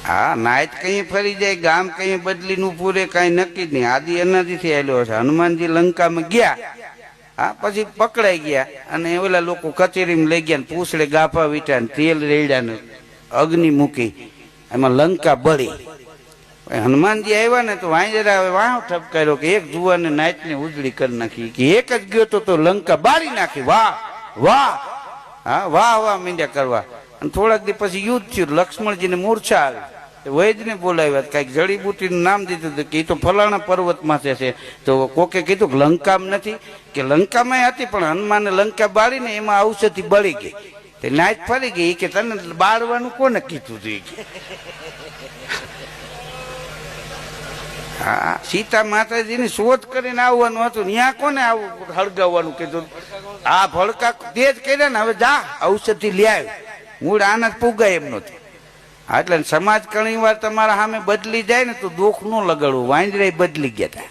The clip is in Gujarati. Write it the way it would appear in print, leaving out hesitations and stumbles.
હા, નાયત કઈ ફરી જાય, ગામ કઈ બદલી નું પૂરે, કઈ નક્કી જ નહીં. આદિ અનાદિથી આવેલો છે. હનુમાનજી લંકામાં ગયા, હા, પછી પકડાઈ ગયા અને ઓલા લોકો કચેરીમાં લઈ ગયા, પૂછડે ગાફા વીટા, તેલ રેડ્યા ને અગ્નિ મૂકી, એમાં લંકા બળી. હનુમાનજી આવ્યા ને તો વાંજરા વાહ ઠપકાર્યો કે એક જુવાને નાયત ને ઉજળી કરી નાખી, કે એક જ ગયો તો લંકા બાળી નાખી. વાહ વાહ, હા, વાહ વાહ મીંડ્યા કરવા. અને થોડાક દી પછી યુદ્ધ થયું, લક્ષ્મણજીને મૂર્છા આવી, વૈદને બોલાવ્યા, કઈક જડીબુટીનું નામ દીધું કે એ તો ફલાણા પર્વતમાં છે. તો કોકે કીધું કે લંકામાં નથી, કે લંકામાં હતી પણ હનુમાને લંકા બાળીને એમાં ઔષધિ બળી ગઈ, તે નાયત ફરી ગઈ. કે તને બાળવાનું કોને કીધું હતું? હા, સીતા માતાજીની શોધ કરીને આવવાનું હતું, ત્યાં કોને આવું હળગાવવાનું કીધું? આ ભડકા તેજ કર્યા ને, હવે જા ઔષધિ લે આવ, મૂળ આનંદ પુગાય એમ નથી. એટલે સમાજ ઘણી વાર તમારા સામે બદલી જાય ને તો દુઃખ ન લગાડવું. વાંદરા બદલી ગયા હતા.